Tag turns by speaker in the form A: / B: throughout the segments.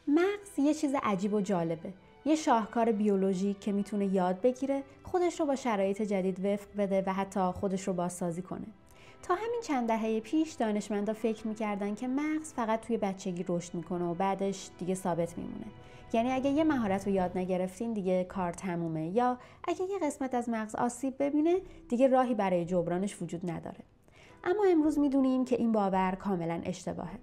A: مغز یه چیز عجیب و جالبه. یه شاهکار بیولوژیک که میتونه یاد بگیره، خودش رو با شرایط جدید وفق بده و حتی خودش رو بازسازی کنه. تا همین چند دهه پیش دانشمندا فکر میکردن که مغز فقط توی بچگی رشد میکنه و بعدش دیگه ثابت میمونه. یعنی اگه یه مهارت رو یاد نگرفتین دیگه کار تمومه، یا اگه یه قسمت از مغز آسیب ببینه دیگه راهی برای جبرانش وجود نداره. اما امروز میدونیم که این باور کاملا اشتباهه.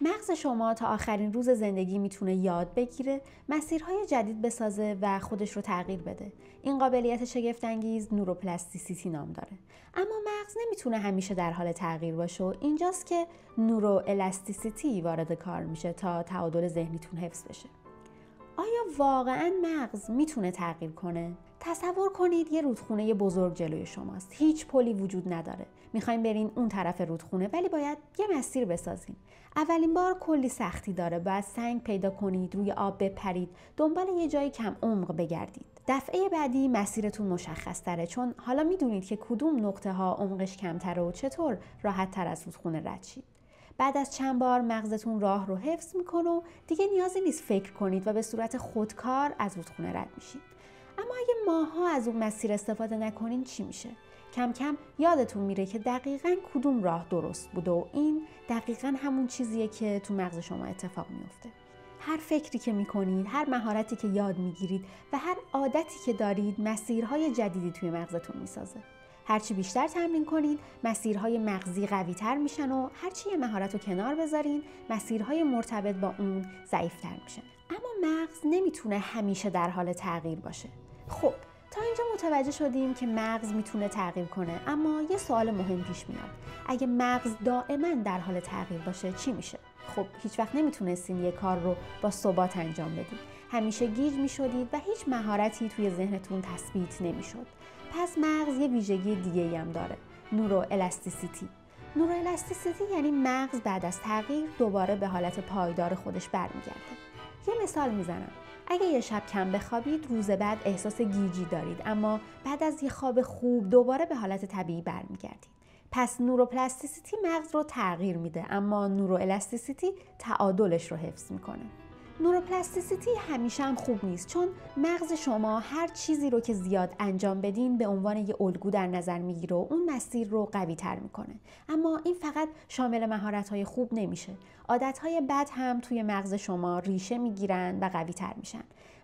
A: مغز شما تا آخرین روز زندگی میتونه یاد بگیره، مسیرهای جدید بسازه و خودش رو تغییر بده. این قابلیت شگفت‌انگیز نوروپلاستیسیتی نام داره. اما مغز نمیتونه همیشه در حال تغییر باشه و اینجاست که نوروالاستیسیتی وارد کار میشه تا تعادل ذهنیتون حفظ بشه. آیا واقعاً مغز میتونه تغییر کنه؟ تصور کنید یه رودخونه بزرگ جلوی شماست. هیچ پلی وجود نداره. میخواین برین اون طرف رودخونه ولی باید یه مسیر بسازین. اولین بار کلی سختی داره. باید سنگ پیدا کنید، روی آب بپرید، دنبال یه جای کم عمق بگردید. دفعه بعدی مسیرتون مشخص تره، چون حالا میدونید که کدوم نقطه ها عمقش کمتره و چطور راحت تر از رودخونه رد شید. بعد از چند بار مغزتون راه رو حفظ میکنه و دیگه نیازی نیست فکر کنید و به صورت خودکار از رودخونه رد میشید. اما اگه ماها از اون مسیر استفاده نکنین چی میشه؟ کم کم یادتون میره که دقیقاً کدوم راه درست بوده و این دقیقاً همون چیزیه که تو مغز شما اتفاق میفته. هر فکری که میکنید، هر مهارتی که یاد میگیرید و هر عادتی که دارید مسیرهای جدیدی توی مغزتون میسازه. هرچی بیشتر تمرین کنید، مسیرهای مغزی قوی تر میشن و هرچی یه مهارت رو کنار بذارین، مسیرهای مرتبط با اون ضعیفتر میشن. اما مغز نمیتونه همیشه در حال تغییر باشه. خب تا اینجا متوجه شدیم که مغز میتونه تغییر کنه، اما یه سوال مهم پیش میاد. اگه مغز دائما در حال تغییر باشه چی میشه؟ خب هیچ وقت نمیتونستین یه کار رو با ثبات انجام بدید. همیشه گیج میشدید و هیچ مهارتی توی ذهنتون تثبیت نمیشد. پس مغز یه ویژگی دیگه‌ای هم داره، نوروالاستیسیتی. نوروالاستیسیتی یعنی مغز بعد از تغییر دوباره به حالت پایدار خودش برمیگرده. یه مثال میزنم. اگه یه شب کم بخوابید، روز بعد احساس گیجی دارید، اما بعد از یه خواب خوب دوباره به حالت طبیعی برمیگردید. پس نوروپلاستیسیتی مغز رو تغییر میده، اما نوروالاستیسیتی تعادلش رو حفظ میکنه. نوروپلاستیسیتی همیشه هم خوب نیست، چون مغز شما هر چیزی رو که زیاد انجام بدین به عنوان یه الگو در نظر میگیره و اون مسیر رو قوی تر میکنه. اما این فقط شامل مهارت‌های خوب نمیشه. عادت‌های بد هم توی مغز شما ریشه میگیرن و قوی تر میشن.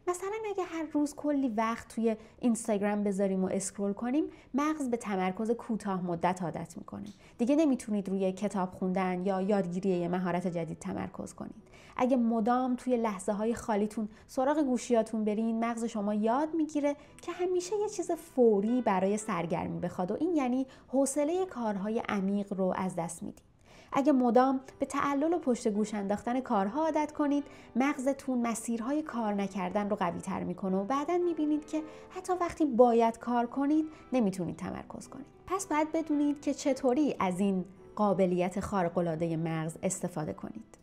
A: مثلا اگه هر روز کلی وقت توی اینستاگرام بذاریم و اسکرول کنیم، مغز به تمرکز کوتاه مدت عادت میکنه. دیگه نمیتونید روی کتاب خوندن یا یادگیری یه مهارت جدید تمرکز کنید. اگه مدام توی لحظه‌های خالیتون سراغ گوشیاتون برین، مغز شما یاد میگیره که همیشه یه چیز فوری برای سرگرمی بخواد و این یعنی حوصله کارهای عمیق رو از دست میدید. اگه مدام به تعلل و پشت گوش انداختن کارها عادت کنید، مغزتون مسیرهای کار نکردن رو قوی تر میکنه و بعداً میبینید که حتی وقتی باید کار کنید نمیتونید تمرکز کنید. پس باید بدونید که چطوری از این قابلیت خارق‌العاده مغز استفاده کنید.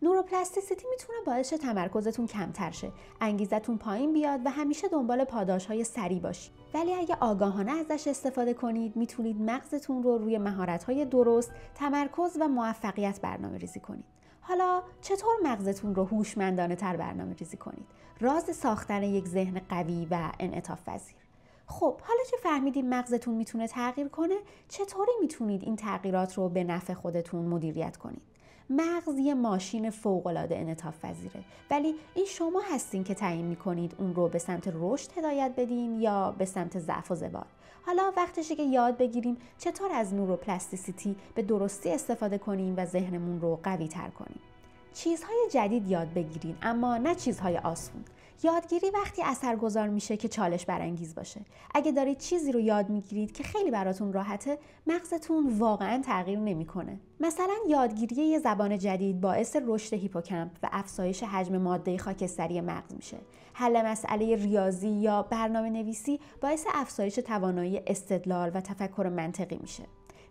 A: نوروپلاستیسیتی میتونه باعث تمرکزتون کمتر شه، انگیزتون پایین بیاد و همیشه دنبال پاداش‌های سریع باشید. ولی اگه آگاهانه ازش استفاده کنید، میتونید مغزتون رو روی مهارت‌های درست، تمرکز و موفقیت برنامه‌ریزی کنید. حالا چطور مغزتون رو هوشمندانه‌تر برنامه‌ریزی کنید؟ راز ساختن یک ذهن قوی و انعطاف پذیر. خب حالا که فهمیدید مغزتون میتونه تغییر کنه، چطوری میتونید این تغییرات رو به نفع خودتون مدیریت کنید؟ مغز یه ماشین فوق‌العاده انعطاف پذیره، ولی این شما هستین که تعیین میکنید اون رو به سمت رشد هدایت بدین یا به سمت ضعف و زوال. حالا وقتشه که یاد بگیریم چطور از نوروپلاستیسیتی به درستی استفاده کنیم و ذهنمون رو قوی تر کنیم. چیزهای جدید یاد بگیرین، اما نه چیزهای آسون. یادگیری وقتی اثرگذار میشه که چالش برانگیز باشه. اگه دارید چیزی رو یاد میگیرید که خیلی براتون راحته، مغزتون واقعا تغییر نمیکنه. مثلا یادگیری یه زبان جدید باعث رشد هیپوکامپ و افزایش حجم ماده خاکستری مغز میشه. حل مسئله ریاضی یا برنامه نویسی باعث افزایش توانایی استدلال و تفکر منطقی میشه.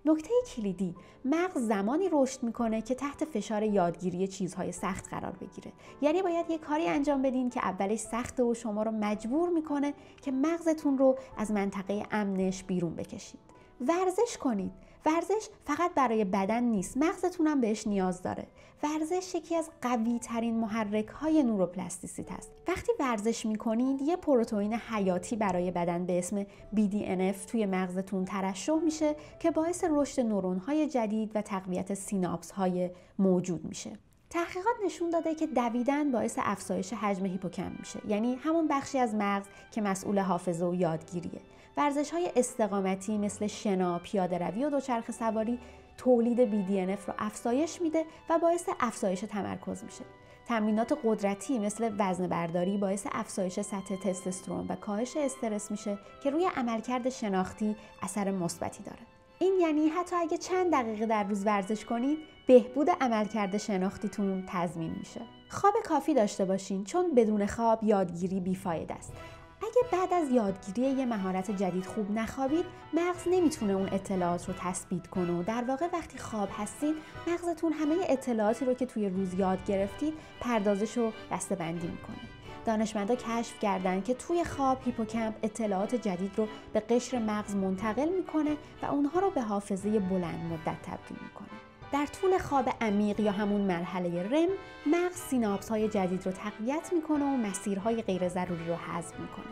A: نکته کلیدی، مغز زمانی رشد میکنه که تحت فشار یادگیری چیزهای سخت قرار بگیره. یعنی باید یه کاری انجام بدین که اولش سخته و شما رو مجبور میکنه که مغزتون رو از منطقه امنش بیرون بکشید. ورزش کنید. ورزش فقط برای بدن نیست، مغزتون هم بهش نیاز داره. ورزش یکی از قوی ترین محرک های نوروپلاستیسیته است. وقتی ورزش میکنید یه پروتئین حیاتی برای بدن به اسم BDNF توی مغزتون ترشح میشه که باعث رشد نورون های جدید و تقویت سیناپس های موجود میشه. تحقیقات نشون داده که دویدن باعث افزایش حجم هیپوکامپ میشه، یعنی همون بخشی از مغز که مسئول حافظه و یادگیریه. ورزش‌های استقامتی مثل شنا، پیاده‌روی و دوچرخه سواری تولید BDNF رو افزایش میده و باعث افزایش تمرکز میشه. تمرینات قدرتی مثل وزنه برداری باعث افزایش سطح تستوسترون و کاهش استرس میشه که روی عملکرد شناختی اثر مثبتی داره. این یعنی حتی اگه چند دقیقه در روز ورزش کنید، بهبود عملکرد شناختیتون تضمین میشه. خواب کافی داشته باشین، چون بدون خواب یادگیری بیفایده است. اگه بعد از یادگیری یه مهارت جدید خوب نخوابید، مغز نمیتونه اون اطلاعات رو تثبیت کنه و در واقع وقتی خواب هستین، مغزتون همه اطلاعاتی رو که توی روز یاد گرفتید پردازش و دسته‌بندی میکنه. دانشمندا کشف کردن که توی خواب هیپوکامپ اطلاعات جدید رو به قشر مغز منتقل میکنه و اونها رو به حافظه بلند مدت تبدیل میکنه. در طول خواب عمیق یا همون مرحله رم، مغز سیناپس های جدید رو تقویت میکنه و مسیرهای غیر ضروری رو حذف میکنه.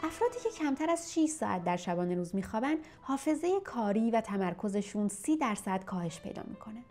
A: افرادی که کمتر از 6 ساعت در شبانه روز میخوابن، حافظه کاری و تمرکزشون 30% کاهش پیدا میکنه.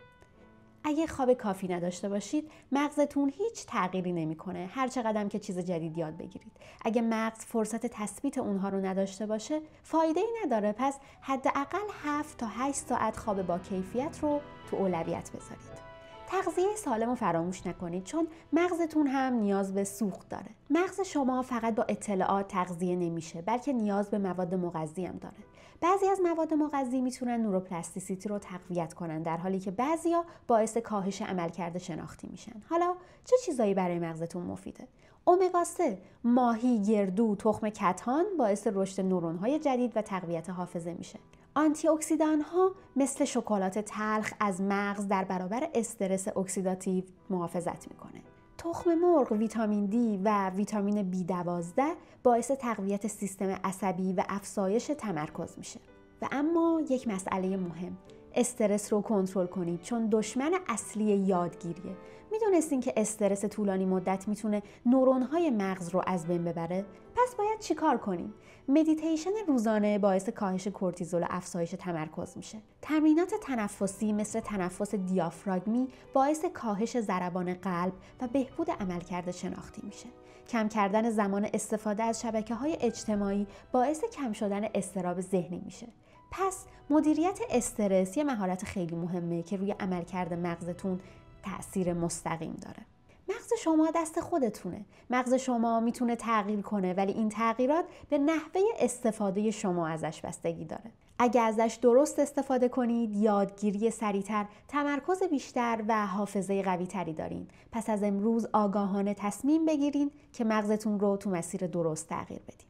A: اگه خواب کافی نداشته باشید، مغزتون هیچ تغییری نمیکنه، هر چقدر که چیز جدید یاد بگیرید. اگه مغز فرصت تثبیت اونها رو نداشته باشه، فایده‌ای نداره. پس حداقل 7 تا 8 ساعت خواب با کیفیت رو تو اولویت بذارید. تغذیه سالم رو فراموش نکنید، چون مغزتون هم نیاز به سوخت داره. مغز شما فقط با اطلاعات تغذیه نمیشه، بلکه نیاز به مواد مغذی هم داره. بعضی از مواد مغذی میتونن نوروپلاستیسیتی رو تقویت کنن، در حالی که بعضیا باعث کاهش عملکرد شناختی میشن. حالا چه چیزایی برای مغزتون مفیده؟ امگا 3، ماهی، گردو، تخم کتان باعث رشد نورون‌های جدید و تقویت حافظه میشه. آنتی اکسیدان ها مثل شکلات تلخ از مغز در برابر استرس اکسیداتیو محافظت میکنه. تخم مرغ، ویتامین دی و ویتامین B12 باعث تقویت سیستم عصبی و افزایش تمرکز میشه. و اما یک مسئله مهم، استرس رو کنترل کنید، چون دشمن اصلی یادگیریه. میدونستین که استرس طولانی مدت میتونه نورون‌های مغز رو از بین ببره؟ پس باید چیکار کنیم؟ مدیتیشن روزانه باعث کاهش کورتیزول و افزایش تمرکز میشه. تمرینات تنفسی مثل تنفس دیافراگمی باعث کاهش ضربان قلب و بهبود عملکرد شناختی میشه. کم کردن زمان استفاده از شبکه‌های اجتماعی باعث کم شدن اضطراب ذهنی میشه. پس مدیریت استرس یه مهارت خیلی مهمه که روی عملکرد مغزتون تأثیر مستقیم داره. مغز شما دست خودتونه. مغز شما میتونه تغییر کنه، ولی این تغییرات به نحوه استفاده شما ازش بستگی داره. اگه ازش درست استفاده کنید، یادگیری سریعتر، تمرکز بیشتر و حافظه قوی تری دارین. پس از امروز آگاهانه تصمیم بگیرین که مغزتون رو تو مسیر درست تغییر بدین.